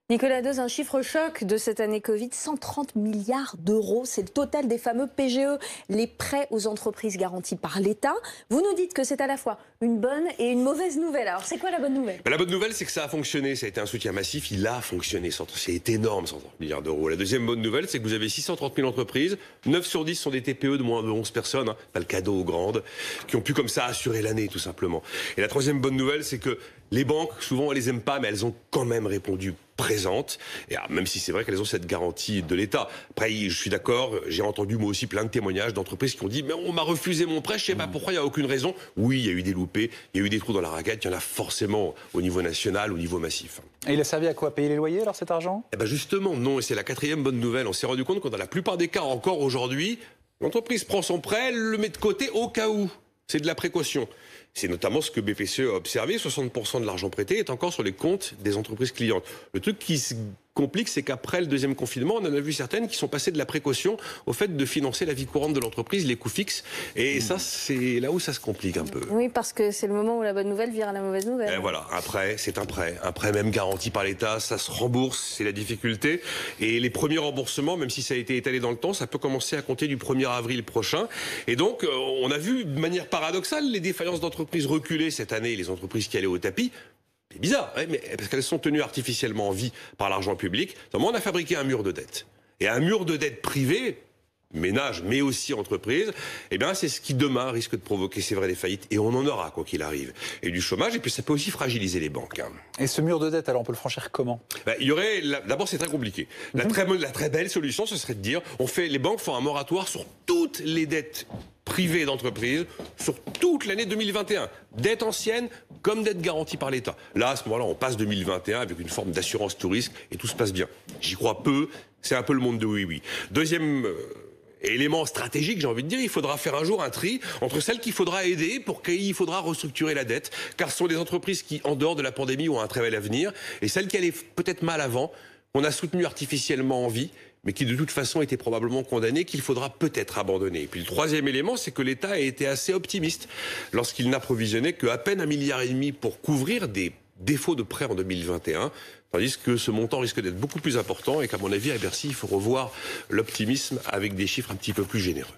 Nicolas Dose, un chiffre choc de cette année Covid, 130 milliards d'euros. C'est le total des fameux PGE, les prêts aux entreprises garantis par l'État. Vous nous dites que c'est à la fois une bonne et une mauvaise nouvelle. Alors c'est quoi la bonne nouvelle? La bonne nouvelle, c'est que ça a fonctionné. Ça a été un soutien massif. Il a fonctionné. C'est énorme, 130 milliards d'euros. La deuxième bonne nouvelle, c'est que vous avez 630 000 entreprises. 9 sur 10 sont des TPE de moins de 11 personnes. Pas le cadeau aux grandes. Qui ont pu comme ça assurer l'année, tout simplement. Et la troisième bonne nouvelle, c'est que les banques, souvent, elles les aiment pas, mais elles ont quand même répondu présentes. Et alors, même si c'est vrai qu'elles ont cette garantie de l'État. Après, je suis d'accord, j'ai entendu moi aussi plein de témoignages d'entreprises qui ont dit « mais on m'a refusé mon prêt, je sais pas pourquoi, il n'y a aucune raison ». Oui, il y a eu des loupés, il y a eu des trous dans la raquette, il y en a forcément au niveau national, au niveau massif. Et il a servi à quoi? Payer les loyers, alors, cet argent? Eh ben justement, non, et c'est la quatrième bonne nouvelle. On s'est rendu compte que dans la plupart des cas, encore aujourd'hui, l'entreprise prend son prêt, elle le met de côté au cas où. C'est de la précaution. C'est notamment ce que BPCE a observé. 60% de l'argent prêté est encore sur les comptes des entreprises clientes. Le truc qui se complique, c'est qu'après le deuxième confinement, on en a vu certaines qui sont passées de la précaution au fait de financer la vie courante de l'entreprise, les coûts fixes. Et ça, c'est là où ça se complique un peu. Oui, parce que c'est le moment où la bonne nouvelle vire à la mauvaise nouvelle. Et voilà, un prêt, c'est un prêt. Un prêt même garanti par l'État, ça se rembourse, c'est la difficulté. Et les premiers remboursements, même si ça a été étalé dans le temps, ça peut commencer à compter du 1er avril prochain. Et donc, on a vu de manière paradoxale les défaillances d'entreprises reculer cette année, les entreprises qui allaient au tapis. C'est bizarre, mais parce qu'elles sont tenues artificiellement en vie par l'argent public. Donc, on a fabriqué un mur de dette. Et un mur de dette privé, ménage, mais aussi entreprise, eh bien, c'est ce qui demain risque de provoquer, c'est vrai, des faillites. Et on en aura, quoi qu'il arrive. Et du chômage, et puis ça peut aussi fragiliser les banques. Et ce mur de dette, alors, on peut le franchir comment? Il y aurait, d'abord, c'est très compliqué. La très belle solution, ce serait de dire, les banques font un moratoire sur toutes les dettes privées d'entreprise sur toute l'année 2021. Dette ancienne comme dette garantie par l'État. Là, à ce moment-là, on passe 2021 avec une forme d'assurance tout risque et tout se passe bien. J'y crois peu, c'est un peu le monde de oui-oui. Deuxième élément stratégique, j'ai envie de dire, il faudra faire un jour un tri entre celles qu'il faudra aider pour qu'il faudra restructurer la dette, car ce sont des entreprises qui, en dehors de la pandémie, ont un très bel avenir, et celles qui allaient peut-être mal avant, qu'on a soutenues artificiellement en vie, mais qui de toute façon étaient probablement condamnées, qu'il faudra peut-être abandonner. Et puis le troisième élément, c'est que l'État a été assez optimiste lorsqu'il n'a provisionné qu'à peine 1,5 milliard pour couvrir des défauts de prêts en 2021, tandis que ce montant risque d'être beaucoup plus important et qu'à mon avis, à Bercy, il faut revoir l'optimisme avec des chiffres un petit peu plus généreux.